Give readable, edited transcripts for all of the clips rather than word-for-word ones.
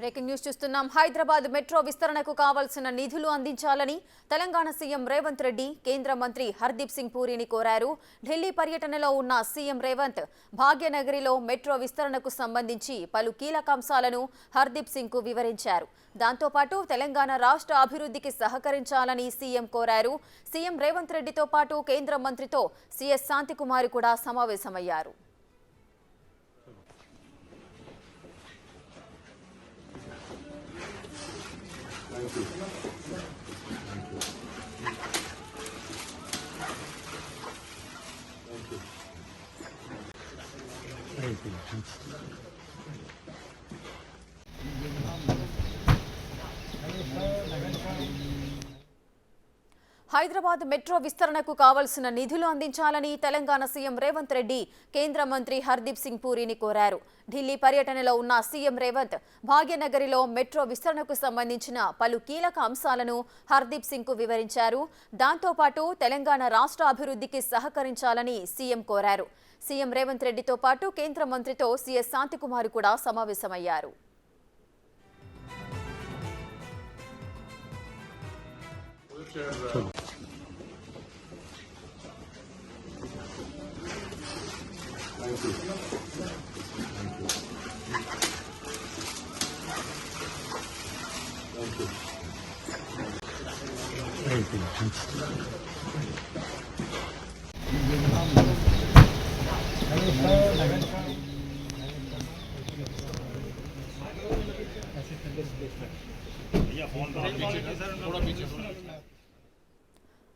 Breaking news చూస్తున్నాం. Hyderabad metro విస్తరణకు కావాల్సిన నిధులు అందించాలని తెలంగాణ సీఎం రేవంత్ రెడ్డి కేంద్ర మంత్రి హర్దీప్ సింగ్ పూరీని కోరారు. ఢిల్లీ పర్యటనలో ఉన్న సీఎం రేవంత్ భాగ్యనగరిలో మెట్రో విస్తరణకు సంబంధించి పలు కీలక అంశాలను హర్దీప్ సింగ్ కు వివరించారు. దాంతోపాటు తెలంగాణ రాష్ట్ర అభివృద్ధికి సహకరించాలని సీఎం కోరారు. సీఎం రేవంత్ రెడ్డితో పాటు కేంద్ర మంత్రితో సీఎస్ శాంతికుమారి కూడా సమావేశమయ్యారు. హైదరాబాద్ మెట్రో విస్తరణకు కావాల్సిన నిధులు అందించాలని తెలంగాణ సీఎం రేవంత్ రెడ్డి కేంద్ర మంత్రి హర్దీప్ సింగ్ పూరీని కోరారు. ఢిల్లీ పర్యటనలో ఉన్న సీఎం రేవంత్ భాగ్యనగరిలో మెట్రో విస్తరణకు సంబంధించిన పలు కీలక అంశాలను హర్దీప్ సింగ్ కు వివరించారు. దాంతోపాటు తెలంగాణ రాష్ట్ర అభివృద్ధికి సహకరించాలని సీఎం కోరారు. సీఎం రేవంత్ రెడ్డితో పాటు కేంద్ర మంత్రితో సీఎస్ శాంతికుమారి కూడా సమావేశమయ్యారు.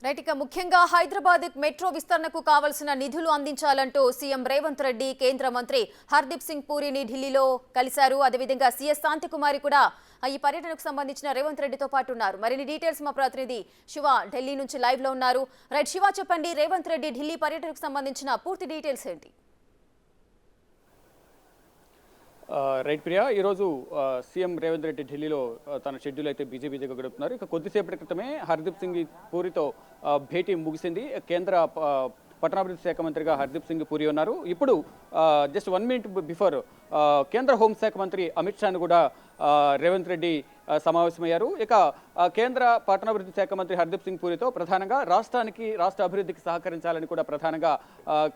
రైట్, ఇక ముఖ్యంగా హైదరాబాద్ మెట్రో విస్తరణకు కావాల్సిన నిధులు అందించాలంటూ సీఎం రేవంత్ రెడ్డి కేంద్ర మంత్రి హర్దీప్ సింగ్ పూరీని ఢిల్లీలో కలిశారు. అదేవిధంగా సీఎస్ శాంతికుమారి కూడా ఈ పర్యటనకు సంబంధించిన రేవంత్ రెడ్డితో పాటు ఉన్నారు. మరిన్ని డీటెయిల్స్ మా ప్రతినిధి శివ ఢిల్లీ నుంచి లైవ్ లో ఉన్నారు. రైట్ శివ, చెప్పండి, రేవంత్ రెడ్డి ఢిల్లీ పర్యటనకు సంబంధించిన పూర్తి డీటెయిల్స్ ఏంటి? రైట్ ప్రియా, ఈరోజు సీఎం రేవంత్ రెడ్డి ఢిల్లీలో తన షెడ్యూల్ అయితే బిజీగా గడుపుతున్నారు. ఇక కొద్దిసేపటి క్రితమే హర్దీప్ సింగ్ పూరితో భేటీ ముగిసింది. కేంద్ర పట్టణాభివృద్ధి శాఖ మంత్రిగా హర్దీప్ సింగ్ పూరి ఉన్నారు. ఇప్పుడు జస్ట్ 1 మినిట్ బిఫోర్ కేంద్ర హోంశాఖ మంత్రి అమిత్ షాను కూడా రేవంత్ రెడ్డి సమావేశమయ్యారు. ఇక కేంద్ర పట్టణాభివృద్ధి శాఖ మంత్రి హర్దీప్ సింగ్ పూరితో ప్రధానంగా రాష్ట్ర అభివృద్ధికి సహకరించాలని కూడా ప్రధానంగా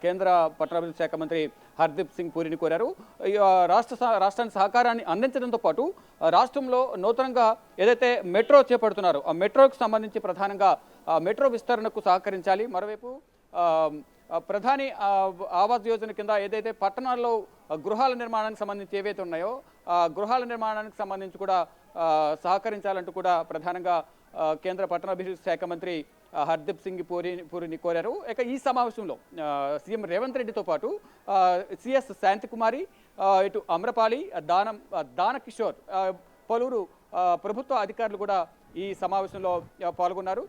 కేంద్ర పట్టణాభివృద్ధి శాఖ మంత్రి హర్దీప్ సింగ్ పూరిని కోరారు. రాష్ట్రానికి సహకారాన్ని అందించడంతో పాటు రాష్ట్రంలో నూతనంగా ఏదైతే మెట్రో చేపడుతున్నారో ఆ మెట్రోకు సంబంధించి ప్రధానంగా మెట్రో విస్తరణకు సహకరించాలి. మరోవైపు ప్రధాని ఆవాస్ యోజన కింద ఏదైతే పట్టణాల్లో గృహాల నిర్మాణానికి సంబంధించి ఏవైతే ఉన్నాయో ఆ గృహాల నిర్మాణానికి సంబంధించి కూడా సహకరించాలంటూ కూడా ప్రధానంగా కేంద్ర పట్టణాభివృద్ధి శాఖ మంత్రి హర్దీప్ సింగ్ పూరిని కోరారు. ఇక ఈ సమావేశంలో సీఎం రేవంత్ రెడ్డితో పాటు సిఎస్ శాంతికుమారి, ఇటు అమ్రపాలి, దానకిషోర్, పలువురు ప్రభుత్వ అధికారులు కూడా ఈ సమావేశంలో పాల్గొన్నారు.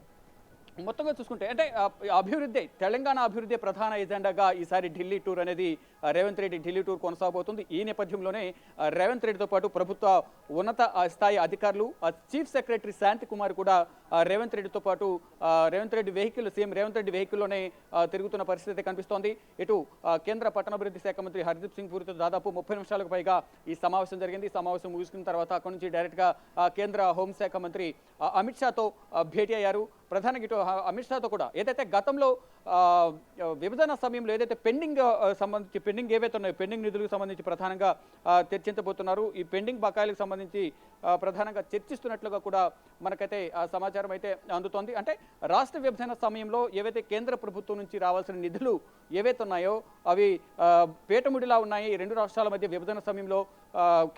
మొత్తంగా చూసుకుంటే అంటే అభివృద్ధి, తెలంగాణ అభివృద్ధి ప్రధాన ఎజెండాగా ఈసారి ఢిల్లీ టూర్ అనేది రేవంత్ రెడ్డి ఢిల్లీ టూర్ కొనసాగబోతుంది. ఈ నేపథ్యంలోనే రేవంత్ రెడ్డితో పాటు ప్రభుత్వ ఉన్నత స్థాయి అధికారులు, చీఫ్ సెక్రటరీ శాంతికుమార్ కూడా రేవంత్ రెడ్డితో పాటు సీఎం రేవంత్ రెడ్డి వెహికల్లోనే తిరుగుతున్న పరిస్థితి కనిపిస్తోంది. ఇటు కేంద్ర పట్టణాభివృద్ధి శాఖ మంత్రి హర్దీప్ సింగ్ పూరితో దాదాపు 30 నిమిషాలకు పైగా ఈ సమావేశం జరిగింది. ఈ సమావేశం ముగిసుకున్న తర్వాత అక్కడి నుంచి డైరెక్ట్గా కేంద్ర హోంశాఖ మంత్రి అమిత్ షాతో భేటీ అయ్యారు. ప్రధానంగా ఇటు అమిత్ షాతో కూడా ఏదైతే గతంలో విభజన సమయంలో ఏదైతే పెండింగ్ ఏవైతే ఉన్నాయో పెండింగ్ నిధులకు సంబంధించి ప్రధానంగా చర్చించబోతున్నారు. ఈ పెండింగ్ బకాయిలకు సంబంధించి ప్రధానంగా చర్చిస్తున్నట్లుగా కూడా మనకైతే సమాచారం అయితే అందుతోంది. అంటే రాష్ట్ర విభజన సమయంలో ఏవైతే కేంద్ర ప్రభుత్వం నుంచి రావాల్సిన నిధులు ఏవైతే ఉన్నాయో అవి పేటముడిలా ఉన్నాయి. ఈ రెండు రాష్ట్రాల మధ్య విభజన సమయంలో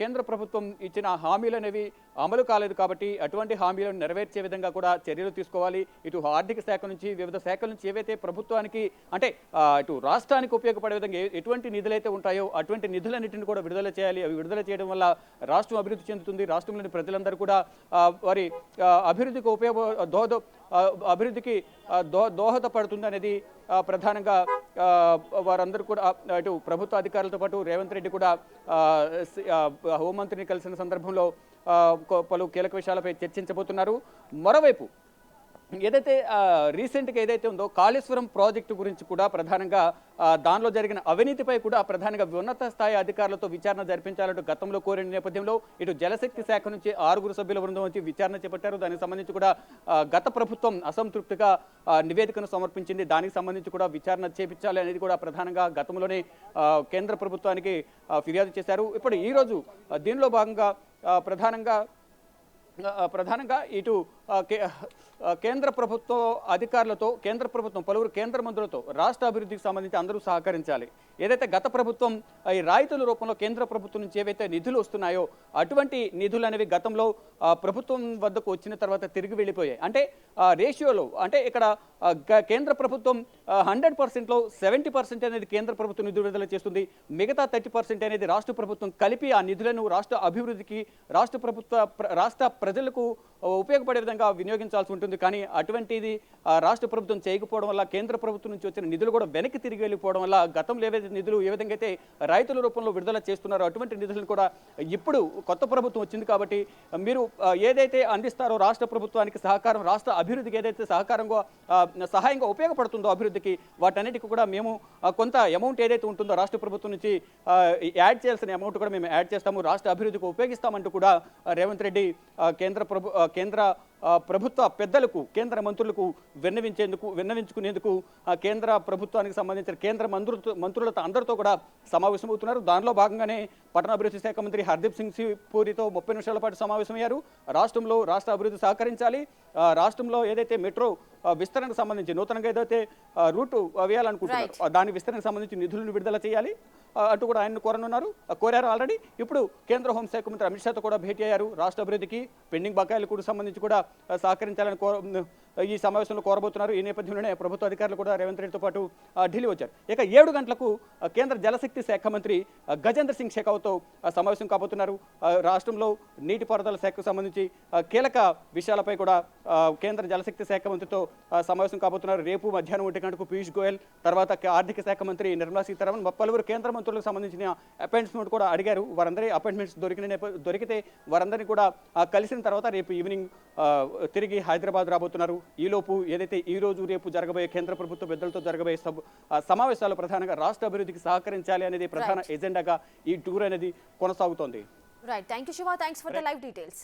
కేంద్ర ప్రభుత్వం ఇచ్చిన హామీలు అనేవి అమలు కాలేదు కాబట్టి అటువంటి హామీలను నెరవేర్చే విధంగా కూడా చర్యలు తీసుకోవాలి. ఇటు ఆర్థిక శాఖ నుంచి వివిధ శాఖల నుంచి ఏవైతే ప్రభుత్వానికి అంటే ఇటు రాష్ట్రానికి ఉపయోగపడే విధంగా ఎటువంటి నిధులైతే ఉంటాయో అటువంటి నిధులన్నింటిని కూడా విడుదల చేయాలి. అవి విడుదల చేయడం వల్ల రాష్ట్రం అభివృద్ధి చెందుతుంది. రాష్ట్రంలోని ప్రజలందరూ కూడా వారి అభివృద్ధికి దోహదపడుతుంది అనేది ప్రధానంగా వారందరూ కూడా ఇటు ప్రభుత్వ అధికారులతో పాటు రేవంత్ రెడ్డి కూడా హోంమంత్రిని కలిసిన సందర్భంలో పలు కీలక విషయాలపై చర్చించబోతున్నారు. మరోవైపు ఏదైతే రీసెంట్గా ఏదైతే ఉందో కాళేశ్వరం ప్రాజెక్టు గురించి కూడా ప్రధానంగా దానిలో జరిగిన అవినీతిపై కూడా ప్రధానంగా ఉన్నత స్థాయి అధికారులతో విచారణ జరిపించాలంటూ గతంలో కోరిన నేపథ్యంలో ఇటు జలశక్తి శాఖ నుంచి 6 సభ్యుల బృందం వచ్చి విచారణ చేపట్టారు. దానికి సంబంధించి కూడా గత ప్రభుత్వం అసంతృప్తిగా నివేదికను సమర్పించింది. దానికి సంబంధించి కూడా విచారణ చేపించాలి అనేది కూడా ప్రధానంగా గతంలోనే కేంద్ర ప్రభుత్వానికి ఫిర్యాదు చేశారు. ఇప్పుడు ఈరోజు దీనిలో భాగంగా ప్రధానంగా ఇటు కేంద్ర ప్రభుత్వ అధికారులతో కేంద్ర ప్రభుత్వం పలువురు కేంద్ర మంత్రులతో రాష్ట్ర అభివృద్ధికి సంబంధించి అందరూ సహకరించాలి. ఏదైతే గత ప్రభుత్వం ఈ రాయితీల రూపంలో కేంద్ర ప్రభుత్వం నుంచి ఏవైతే నిధులు వస్తున్నాయో అటువంటి నిధులు అనేవి గతంలో ప్రభుత్వం వద్దకు వచ్చిన తర్వాత తిరిగి వెళ్ళిపోయాయి. అంటే రేషియోలో అంటే ఇక్కడ కేంద్ర ప్రభుత్వం 100%లో 70% అనేది కేంద్ర ప్రభుత్వం నిధులు విడుదల చేస్తుంది. మిగతా 30% అనేది రాష్ట్ర ప్రభుత్వం కలిపి ఆ నిధులను రాష్ట్ర అభివృద్ధికి రాష్ట్ర ప్రజలకు ఉపయోగపడే విధంగా వినియోగించాల్సి ఉంటుంది. కానీ అటువంటిది రాష్ట్ర ప్రభుత్వం చేయకపోవడం వల్ల కేంద్ర ప్రభుత్వం నుంచి వచ్చిన నిధులు కూడా వెనక్కి తిరిగి వెళ్ళిపోవడం వల్ల గతంలో ఏవైతే నిధులు ఏ విధంగా అయితే రైతుల రూపంలో విడుదల చేస్తున్నారో అటువంటి నిధులను కూడా ఇప్పుడు కొత్త ప్రభుత్వం వచ్చింది కాబట్టి మీరు ఏదైతే అందిస్తారో రాష్ట్ర ప్రభుత్వానికి సహకారం రాష్ట్ర అభివృద్ధికి ఏదైతే సహాయంగా ఉపయోగపడుతుందో అభివృద్ధికి వాటన్నిటికీ కూడా మేము కొంత అమౌంట్ ఏదైతే ఉంటుందో రాష్ట్ర ప్రభుత్వం నుంచి యాడ్ చేయాల్సిన అమౌంట్ కూడా మేము యాడ్ చేస్తాము, రాష్ట్ర అభివృద్ధికి ఉపయోగిస్తామంటూ కూడా రేవంత్ రెడ్డి కేంద్ర ప్రభుత్వ పెద్దలకు కేంద్ర మంత్రులకు విన్నవించుకునేందుకు కేంద్ర ప్రభుత్వానికి సంబంధించిన కేంద్ర మంత్రులతో అందరితో కూడా సమావేశమవుతున్నారు. దానిలో భాగంగానే పట్టణాభివృద్ధి శాఖ మంత్రి హర్దీప్ సింగ్ పూరితో 30 నిమిషాల పాటు సమావేశమయ్యారు. రాష్ట్ర అభివృద్ధి సహకరించాలి, రాష్ట్రంలో ఏదైతే మెట్రో విస్తరణకు సంబంధించి నూతనంగా ఏదైతే రూటు వేయాలనుకుంటున్నారు దాని విస్తరణకు సంబంధించి నిధులను విడుదల చేయాలి అంటూ కూడా ఆయన కోరారు ఆల్రెడీ. ఇప్పుడు కేంద్ర హోంశాఖ మంత్రి అమిత్ షాతో కూడా భేటీ అయ్యారు. రాష్ట్ర అభివృద్ధికి పెండింగ్ బకాయిలు కూడా సంబంధించి కూడా సహకరించాలని ఈ సమావేశంలో కోరబోతున్నారు. ఈ నేపథ్యంలోనే ప్రభుత్వ అధికారులు కూడా రేవంత్ రెడ్డితో పాటు ఢిల్లీ వచ్చారు. ఇక 7 గంటలకు కేంద్ర జలశక్తి శాఖ మంత్రి గజేంద్ర సింగ్ షెకావత్తో సమావేశం కాబోతున్నారు. రాష్ట్రంలో నీటిపారుదల శాఖకు సంబంధించి కీలక విషయాలపై కూడా కేంద్ర జలశక్తి శాఖ మంత్రితో సమావేశం కాబోతున్నారు. రేపు మధ్యాహ్నం 1 గంటకు పీయూష్ గోయల్, తర్వాత ఆర్థిక శాఖ మంత్రి నిర్మలా సీతారామన్ పలువురు కేంద్ర మంత్రులకు సంబంధించిన అపాయింట్మెంట్ కూడా అడిగారు. వారందరి అపాయింట్మెంట్స్ దొరికితే వారందరినీ కూడా కలిసిన తర్వాత రేపు ఈవినింగ్ తిరిగి హైదరాబాద్ రాబోతున్నారు. ఈలోపు ఏదైతే ఈ రోజు రేపు జరగబోయే కేంద్ర ప్రభుత్వ పెద్దలతో జరగబోయే సమావేశాలు ప్రధానంగా రాష్ట్ర అభివృద్ధికి సహకరించాలి అనేది ప్రధాన ఎజెండాగా ఈ టూర్ అనేది కొనసాగుతోంది. Right, thank you Shiva, thanks for the live details.